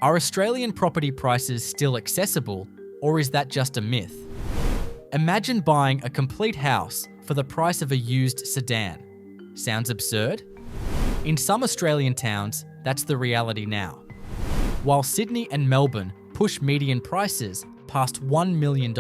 Are Australian property prices still accessible, or is that just a myth? Imagine buying a complete house for the price of a used sedan. Sounds absurd? In some Australian towns, that's the reality now. While Sydney and Melbourne push median prices past $1 million,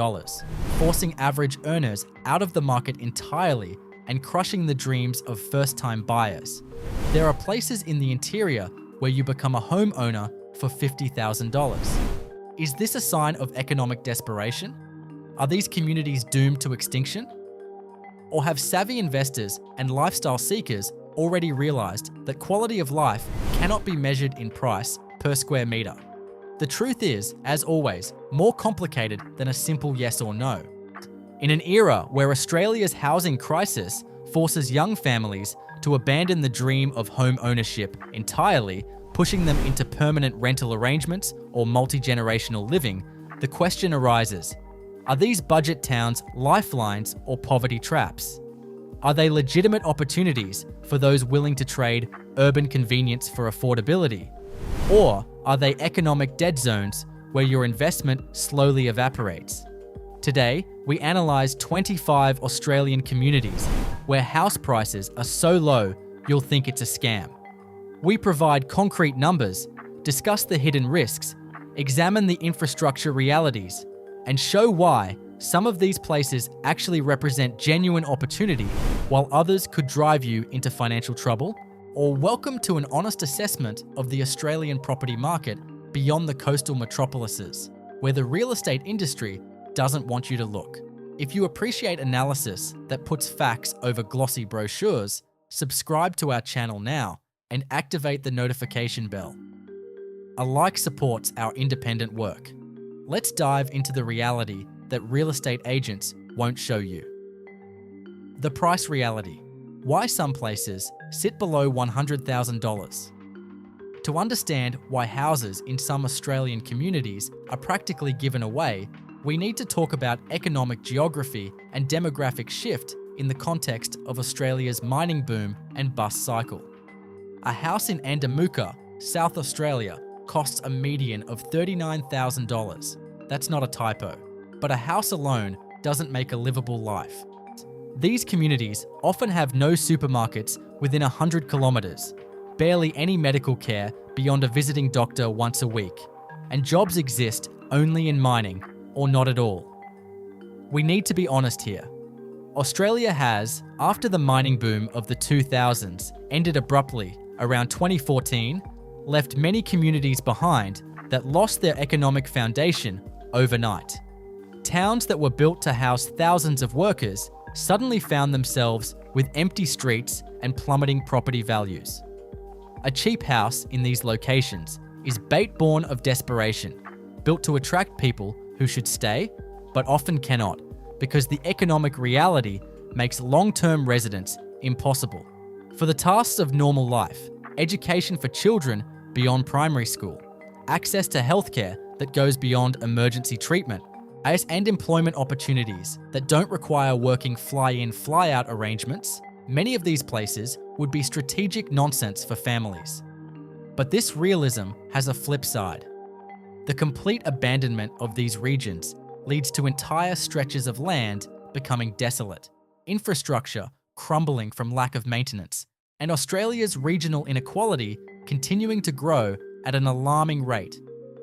forcing average earners out of the market entirely and crushing the dreams of first-time buyers. There are places in the interior where you become a homeowner for $50,000. Is this a sign of economic desperation? Are these communities doomed to extinction? Or have savvy investors and lifestyle seekers already realized that quality of life cannot be measured in price per square meter? The truth is, as always, more complicated than a simple yes or no. In an era where Australia's housing crisis forces young families to abandon the dream of home ownership entirely, pushing them into permanent rental arrangements or multi-generational living, the question arises: are these budget towns lifelines or poverty traps? Are they legitimate opportunities for those willing to trade urban convenience for affordability? Or are they economic dead zones where your investment slowly evaporates? Today, we analyse 25 Australian communities where house prices are so low you'll think it's a scam. We provide concrete numbers, discuss the hidden risks, examine the infrastructure realities, and show why some of these places actually represent genuine opportunity while others could drive you into financial trouble. Or welcome to an honest assessment of the Australian property market beyond the coastal metropolises, where the real estate industry doesn't want you to look. If you appreciate analysis that puts facts over glossy brochures, subscribe to our channel now and activate the notification bell. A like supports our independent work. Let's dive into the reality that real estate agents won't show you. The price reality. Why some places sit below $100,000. To understand why houses in some Australian communities are practically given away, we need to talk about economic geography and demographic shift in the context of Australia's mining boom and bust cycle. A house in Andamuka, South Australia, costs a median of $39,000. That's not a typo, but a house alone doesn't make a livable life. These communities often have no supermarkets within 100 kilometres, barely any medical care beyond a visiting doctor once a week, and jobs exist only in mining or not at all. We need to be honest here. Australia has, after the mining boom of the 2000s ended abruptly around 2014, left many communities behind that lost their economic foundation overnight. Towns that were built to house thousands of workers suddenly found themselves with empty streets and plummeting property values. A cheap house in these locations is bait born of desperation, built to attract people who should stay, but often cannot, because the economic reality makes long-term residence impossible. For the tasks of normal life, education for children beyond primary school, access to healthcare that goes beyond emergency treatment, and employment opportunities that don't require working fly-in, fly-out arrangements, many of these places would be strategic nonsense for families. But this realism has a flip side. The complete abandonment of these regions leads to entire stretches of land becoming desolate, infrastructure crumbling from lack of maintenance, and Australia's regional inequality continuing to grow at an alarming rate.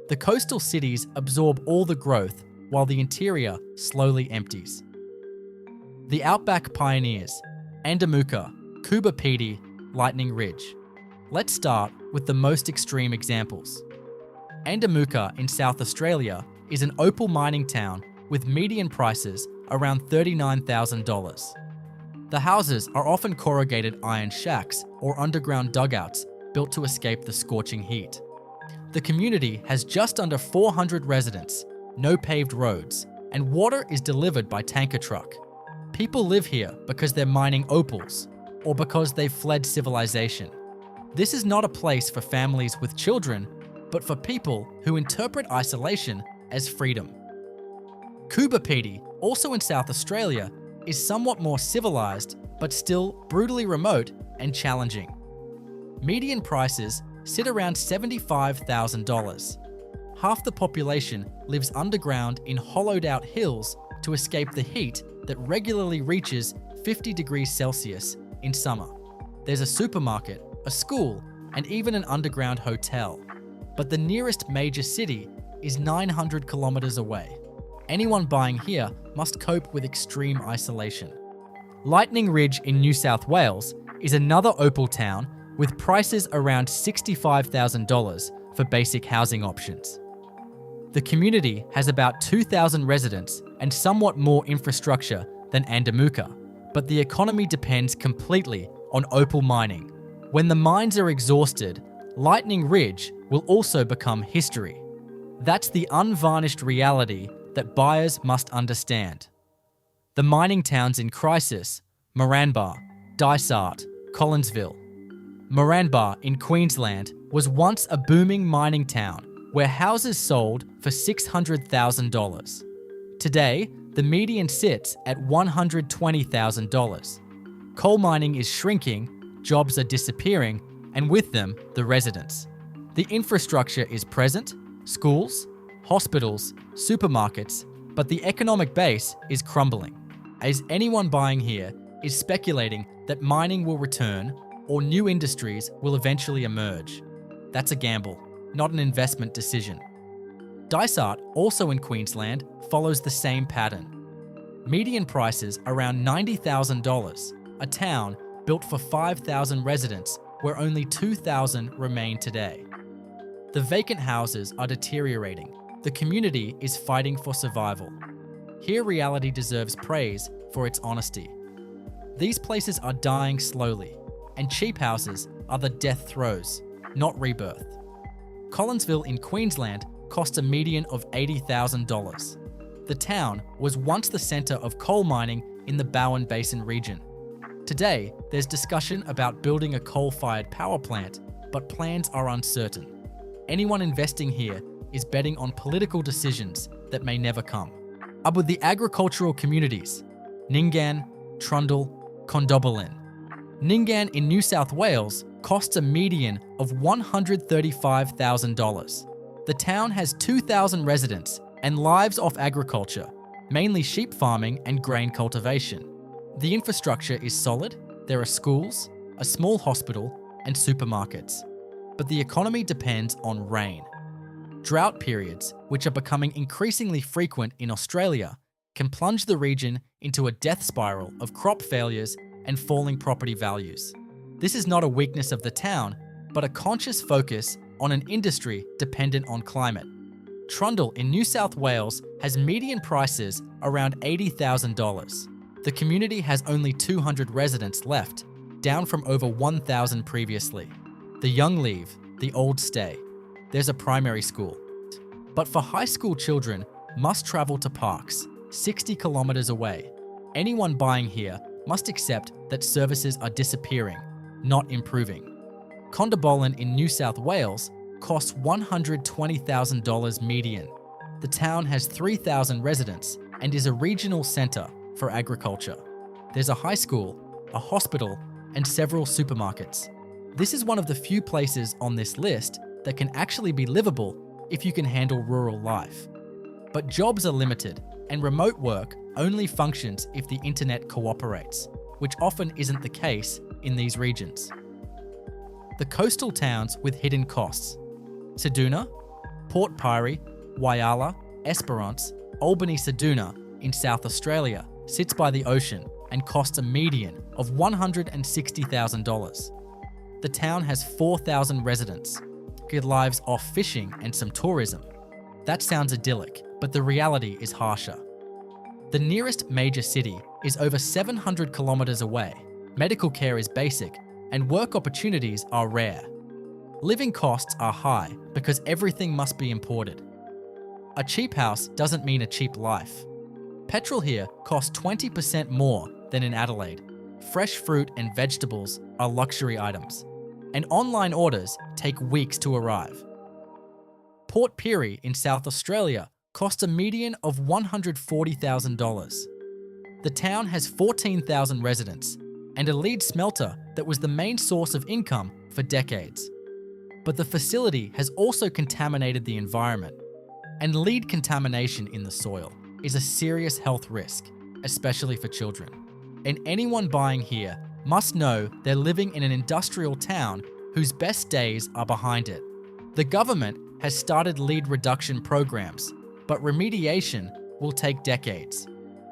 The coastal cities absorb all the growth while the interior slowly empties. The outback pioneers, Andamuka, Coober Pedy, Lightning Ridge. Let's start with the most extreme examples. Andamuka in South Australia is an opal mining town with median prices around $39,000. The houses are often corrugated iron shacks or underground dugouts built to escape the scorching heat. The community has just under 400 residents, no paved roads, and water is delivered by tanker truck. People live here because they're mining opals or because they've fled civilization. This is not a place for families with children, but for people who interpret isolation as freedom. Coober Pedy, also in South Australia, is somewhat more civilized, but still brutally remote and challenging. Median prices sit around $75,000, half the population lives underground in hollowed-out hills to escape the heat that regularly reaches 50 degrees Celsius in summer. There's a supermarket, a school, and even an underground hotel. But the nearest major city is 900 kilometers away. Anyone buying here must cope with extreme isolation. Lightning Ridge in New South Wales is another opal town with prices around $65,000 for basic housing options. The community has about 2,000 residents and somewhat more infrastructure than Andamuka, but the economy depends completely on opal mining. When the mines are exhausted, Lightning Ridge will also become history. That's the unvarnished reality that buyers must understand. The mining towns in crisis: Moranbah, Dysart, Collinsville. Moranbah in Queensland was once a booming mining town where houses sold for $600,000. Today, the median sits at $120,000. Coal mining is shrinking, jobs are disappearing, and with them, the residents. The infrastructure is present: schools, hospitals, supermarkets, but the economic base is crumbling, as anyone buying here is speculating that mining will return or new industries will eventually emerge. That's a gamble, not an investment decision. Dysart, also in Queensland, follows the same pattern. Median prices around $90,000, a town built for 5,000 residents where only 2,000 remain today. The vacant houses are deteriorating. The community is fighting for survival. Here reality deserves praise for its honesty. These places are dying slowly, and cheap houses are the death throes, not rebirth. Collinsville in Queensland cost a median of $80,000. The town was once the centre of coal mining in the Bowen Basin region. Today, there's discussion about building a coal-fired power plant, but plans are uncertain. Anyone investing here is betting on political decisions that may never come. Up with the agricultural communities: Ningan, Trundle, Condobolin. Ningan in New South Wales costs a median of $135,000. The town has 2,000 residents and lives off agriculture, mainly sheep farming and grain cultivation. The infrastructure is solid. There are schools, a small hospital, and supermarkets. But the economy depends on rain. Drought periods, which are becoming increasingly frequent in Australia, can plunge the region into a death spiral of crop failures and falling property values. This is not a weakness of the town, but a conscious focus on an industry dependent on climate. Trundle in New South Wales has median prices around $80,000. The community has only 200 residents left, down from over 1,000 previously. The young leave, the old stay. There's a primary school. But for high school children must travel to parks, 60 kilometers away. Anyone buying here must accept that services are disappearing, not improving. Condobolin in New South Wales costs $120,000 median. The town has 3,000 residents and is a regional centre for agriculture. There's a high school, a hospital, and several supermarkets. This is one of the few places on this list that can actually be livable if you can handle rural life. But jobs are limited, and remote work only functions if the internet cooperates, which often isn't the case in these regions. The coastal towns with hidden costs: Ceduna, Port Pirie, Whyalla, Esperance, Albany Ceduna in South Australia sits by the ocean and costs a median of $160,000. The town has 4,000 residents. Good lives off fishing and some tourism. That sounds idyllic, but the reality is harsher. The nearest major city is over 700 kilometers away. Medical care is basic, and work opportunities are rare. Living costs are high because everything must be imported. A cheap house doesn't mean a cheap life. Petrol here costs 20% more than in Adelaide. Fresh fruit and vegetables are luxury items, and online orders take weeks to arrive. Port Pirie in South Australia costs a median of $140,000. The town has 14,000 residents and a lead smelter that was the main source of income for decades. But the facility has also contaminated the environment. And lead contamination in the soil is a serious health risk, especially for children. And anyone buying here must know they're living in an industrial town whose best days are behind it. The government has started lead reduction programs, but remediation will take decades.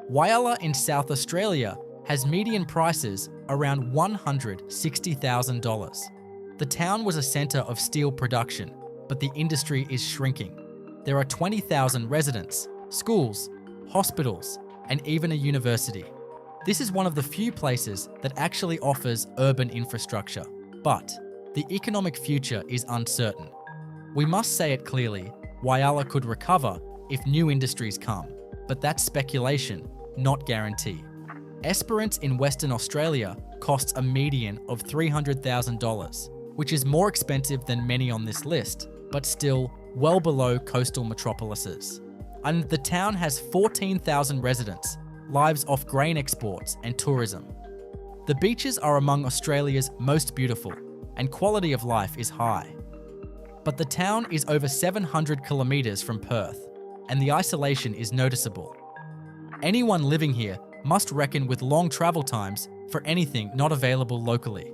Whyalla in South Australia has median prices around $160,000. The town was a centre of steel production, but the industry is shrinking. There are 20,000 residents, schools, hospitals, and even a university. This is one of the few places that actually offers urban infrastructure, but the economic future is uncertain. We must say it clearly, Whyalla could recover if new industries come, but that's speculation, not guarantee. Esperance in Western Australia costs a median of $300,000, which is more expensive than many on this list, but still well below coastal metropolises. And the town has 14,000 residents, lives off grain exports and tourism. The beaches are among Australia's most beautiful, and quality of life is high. But the town is over 700 kilometres from Perth, and the isolation is noticeable. Anyone living here must reckon with long travel times for anything not available locally.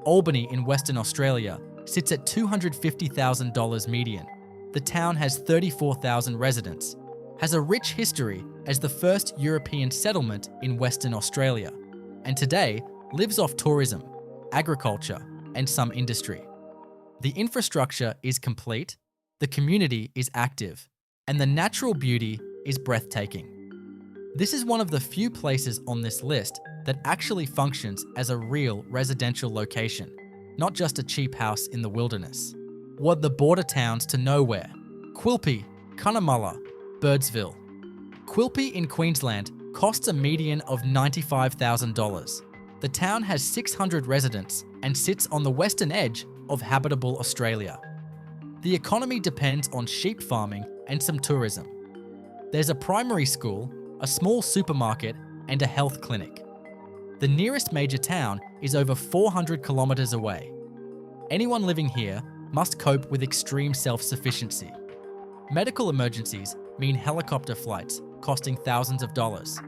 Albany in Western Australia sits at $250,000 median. The town has 34,000 residents, has a rich history as the first European settlement in Western Australia, and today lives off tourism, agriculture, and some industry. The infrastructure is complete, the community is active, and the natural beauty is breathtaking. This is one of the few places on this list that actually functions as a real residential location, not just a cheap house in the wilderness. What the border towns to nowhere: Quilpie, Cunnamulla, Birdsville. Quilpie in Queensland costs a median of $95,000. The town has 600 residents and sits on the western edge of habitable Australia. The economy depends on sheep farming and some tourism. There's a primary school, a small supermarket, and a health clinic. The nearest major town is over 400 kilometres away. Anyone living here must cope with extreme self-sufficiency. Medical emergencies mean helicopter flights costing thousands of dollars.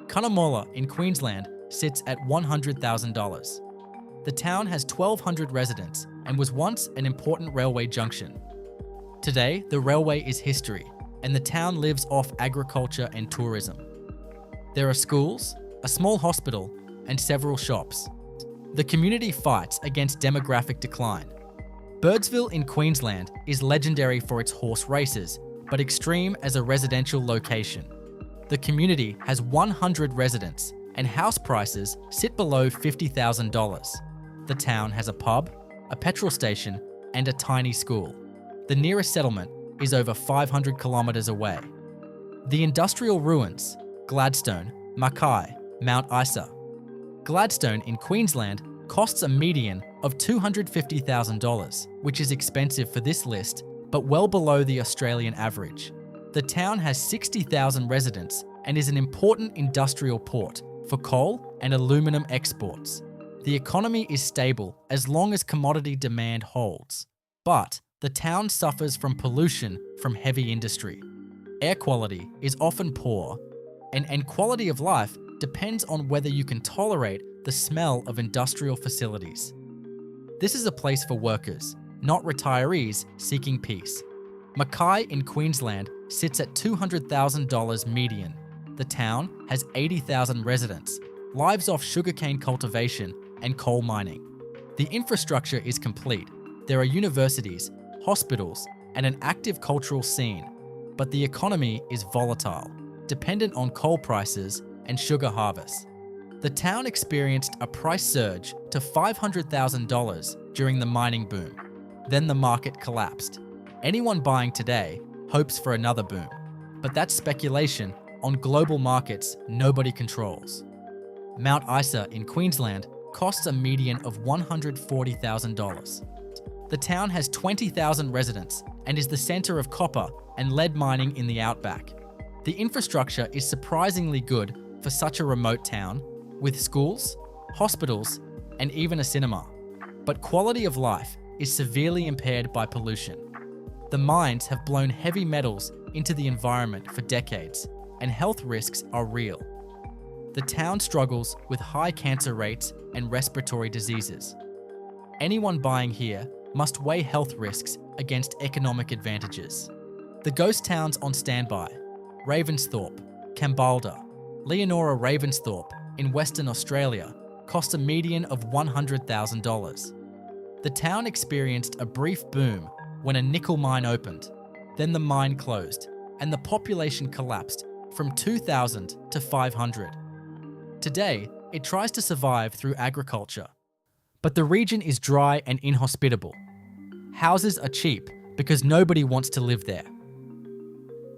Cunnamulla in Queensland sits at $100,000. The town has 1,200 residents and was once an important railway junction. Today, the railway is history, and the town lives off agriculture and tourism. There are schools, a small hospital, and several shops. The community fights against demographic decline. Birdsville in Queensland is legendary for its horse races, but extreme as a residential location. The community has 100 residents, and house prices sit below $50,000. The town has a pub, a petrol station, and a tiny school. The nearest settlement is over 500 kilometres away. The industrial ruins: Gladstone, Mackay, Mount Isa. Gladstone in Queensland costs a median of $250,000, which is expensive for this list, but well below the Australian average. The town has 60,000 residents and is an important industrial port for coal and aluminium exports. The economy is stable as long as commodity demand holds, but the town suffers from pollution from heavy industry. Air quality is often poor, and quality of life depends on whether you can tolerate the smell of industrial facilities. This is a place for workers, not retirees seeking peace. Mackay in Queensland sits at $200,000 median. The town has 80,000 residents, lives off sugarcane cultivation and coal mining. The infrastructure is complete. There are universities, hospitals, and an active cultural scene, but the economy is volatile, dependent on coal prices and sugar harvests. The town experienced a price surge to $500,000 during the mining boom. Then the market collapsed. Anyone buying today hopes for another boom, but that's speculation on global markets nobody controls. Mount Isa in Queensland costs a median of $140,000. The town has 20,000 residents and is the centre of copper and lead mining in the outback. The infrastructure is surprisingly good for such a remote town, with schools, hospitals, and even a cinema. But quality of life is severely impaired by pollution. The mines have blown heavy metals into the environment for decades, and health risks are real. The town struggles with high cancer rates and respiratory diseases. Anyone buying here must weigh health risks against economic advantages. The ghost towns on standby: Ravensthorpe, Kambalda, Leonora Ravensthorpe in Western Australia cost a median of $100,000. The town experienced a brief boom when a nickel mine opened. Then the mine closed and the population collapsed from 2,000 to 500. Today, it tries to survive through agriculture. But the region is dry and inhospitable. Houses are cheap because nobody wants to live there.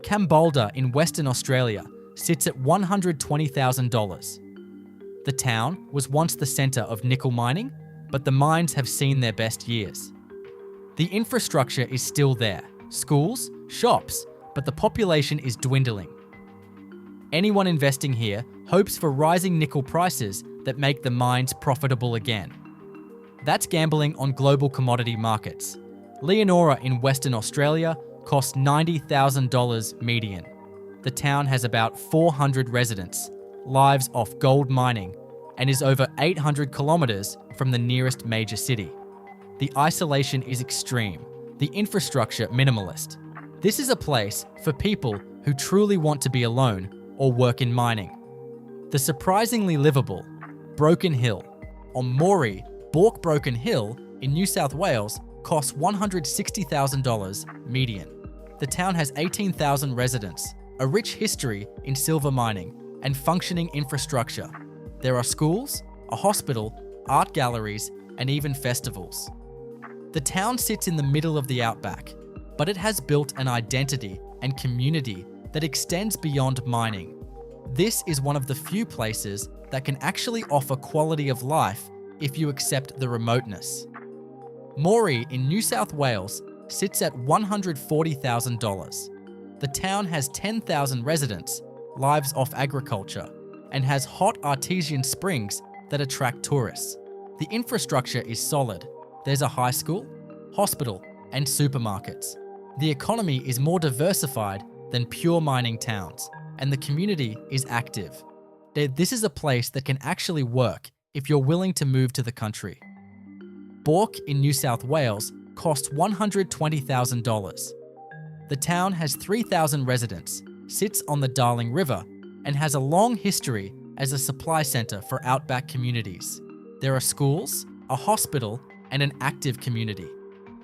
Kambalda in Western Australia sits at $120,000. The town was once the centre of nickel mining, but the mines have seen their best years. The infrastructure is still there: schools, shops, but the population is dwindling. Anyone investing here hopes for rising nickel prices that make the mines profitable again. That's gambling on global commodity markets. Leonora in Western Australia costs $90,000 median. The town has about 400 residents, lives off gold mining, and is over 800 kilometres from the nearest major city. The isolation is extreme, the infrastructure minimalist. This is a place for people who truly want to be alone or work in mining. The surprisingly livable Broken Hill on Moree, Bork Broken Hill in New South Wales costs $160,000 median. The town has 18,000 residents, a rich history in silver mining, and functioning infrastructure. There are schools, a hospital, art galleries, and even festivals. The town sits in the middle of the outback, but it has built an identity and community that extends beyond mining. This is one of the few places that can actually offer quality of life if you accept the remoteness. Moree in New South Wales sits at $140,000. The town has 10,000 residents, lives off agriculture, and has hot artesian springs that attract tourists. The infrastructure is solid. There's a high school, hospital, and supermarkets. The economy is more diversified than pure mining towns, and the community is active. This is a place that can actually work if you're willing to move to the country. Bork in New South Wales costs $120,000. The town has 3,000 residents, sits on the Darling River, and has a long history as a supply centre for outback communities. There are schools, a hospital, and an active community.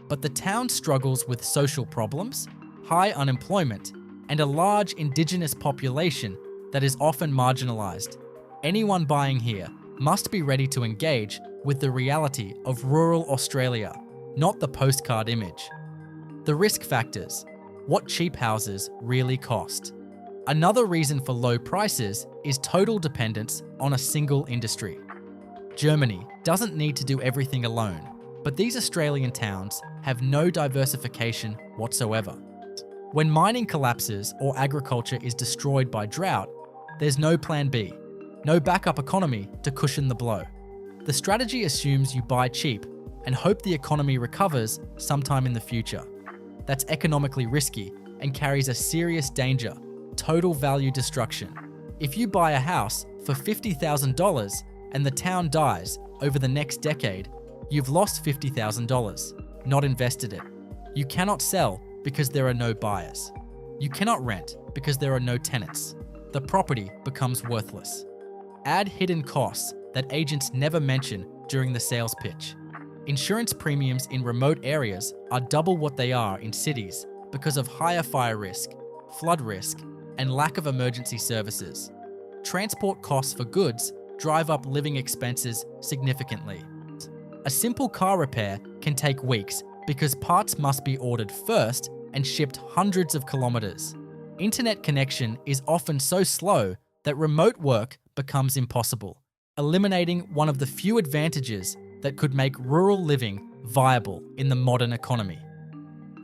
But the town struggles with social problems, high unemployment, and a large Indigenous population that is often marginalised. Anyone buying here must be ready to engage with the reality of rural Australia, not the postcard image. The risk factors: what cheap houses really cost. Another reason for low prices is total dependence on a single industry. Germany doesn't need to do everything alone, but these Australian towns have no diversification whatsoever. When mining collapses or agriculture is destroyed by drought, there's no plan B, no backup economy to cushion the blow. The strategy assumes you buy cheap and hope the economy recovers sometime in the future. That's economically risky and carries a serious danger: total value destruction. If you buy a house for $50,000 and the town dies over the next decade, you've lost $50,000, not invested it. You cannot sell because there are no buyers. You cannot rent because there are no tenants. The property becomes worthless. Add hidden costs that agents never mention during the sales pitch. Insurance premiums in remote areas are double what they are in cities because of higher fire risk, flood risk, and lack of emergency services. Transport costs for goods drive up living expenses significantly. A simple car repair can take weeks because parts must be ordered first and shipped hundreds of kilometers. Internet connection is often so slow that remote work becomes impossible, eliminating one of the few advantages that could make rural living viable in the modern economy.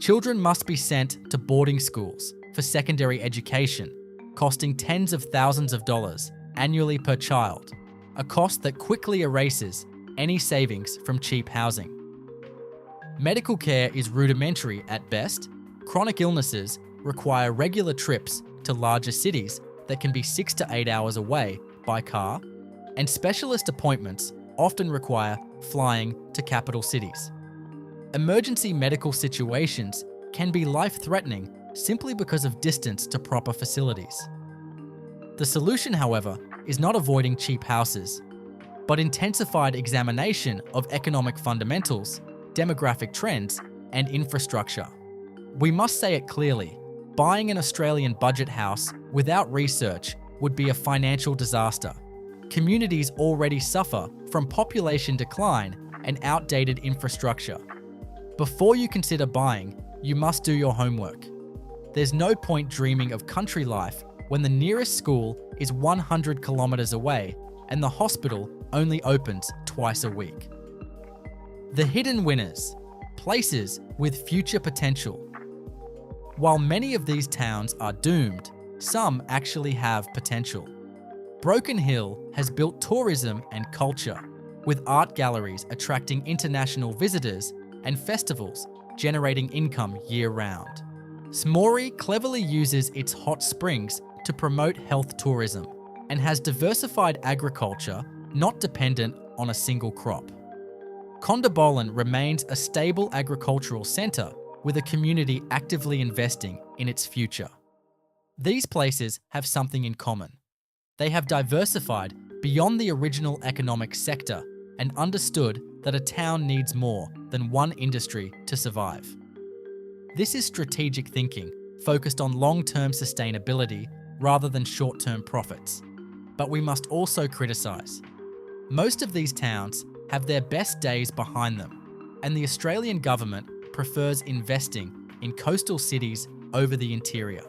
Children must be sent to boarding schools for secondary education, costing tens of thousands of dollars annually per child, a cost that quickly erases any savings from cheap housing. Medical care is rudimentary at best, Chronic illnesses require regular trips to larger cities that can be 6 to 8 hours away by car, and specialist appointments often require flying to capital cities. Emergency medical situations can be life-threatening simply because of distance to proper facilities. The solution, however, is not avoiding cheap houses, but intensified examination of economic fundamentals, demographic trends, and infrastructure. We must say it clearly, buying an Australian budget house without research would be a financial disaster. Communities already suffer from population decline and outdated infrastructure. Before you consider buying, you must do your homework. There's no point dreaming of country life when the nearest school is 100 kilometers away and the hospital only opens twice a week. The hidden winners, places with future potential. While many of these towns are doomed, some actually have potential. Broken Hill has built tourism and culture, with art galleries attracting international visitors and festivals generating income year-round. Smorey cleverly uses its hot springs to promote health tourism and has diversified agriculture not dependent on a single crop. Condobolin remains a stable agricultural centre with a community actively investing in its future. These places have something in common. They have diversified beyond the original economic sector and understood that a town needs more than one industry to survive. This is strategic thinking, focused on long-term sustainability rather than short-term profits. But we must also criticise. Most of these towns have their best days behind them, and the Australian government prefers investing in coastal cities over the interior.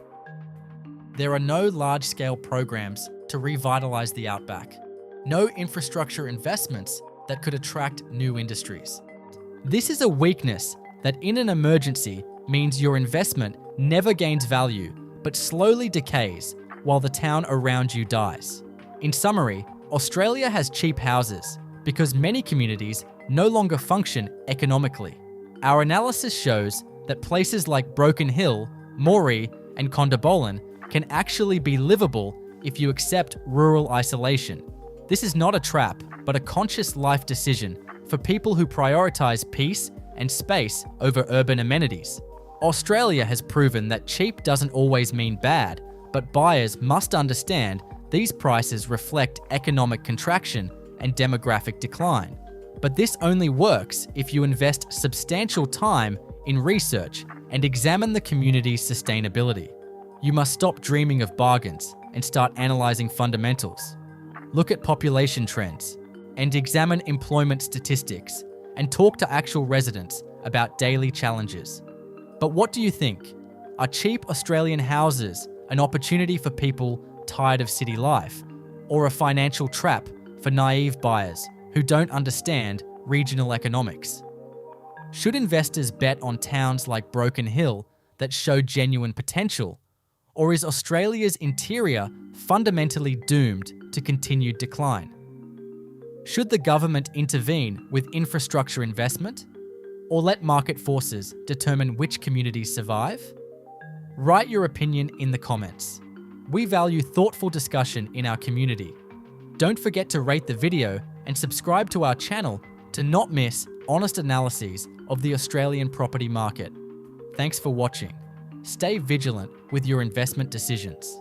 There are no large-scale programs to revitalise the outback, no infrastructure investments that could attract new industries. This is a weakness that in an emergency means your investment never gains value but slowly decays while the town around you dies. In summary, Australia has cheap houses because many communities no longer function economically. Our analysis shows that places like Broken Hill, Moree, and Condobolin can actually be livable if you accept rural isolation. This is not a trap, but a conscious life decision for people who prioritise peace and space over urban amenities. Australia has proven that cheap doesn't always mean bad, but buyers must understand these prices reflect economic contraction and demographic decline. But this only works if you invest substantial time in research and examine the community's sustainability. You must stop dreaming of bargains and start analysing fundamentals. Look at population trends and examine employment statistics and talk to actual residents about daily challenges. But what do you think? Are cheap Australian houses an opportunity for people tired of city life, or a financial trap for naive buyers who don't understand regional economics? Should investors bet on towns like Broken Hill that show genuine potential, or is Australia's interior fundamentally doomed to continued decline? Should the government intervene with infrastructure investment, or let market forces determine which communities survive? Write your opinion in the comments. We value thoughtful discussion in our community. Don't forget to rate the video and subscribe to our channel to not miss honest analyses of the Australian property market. Thanks for watching. Stay vigilant with your investment decisions.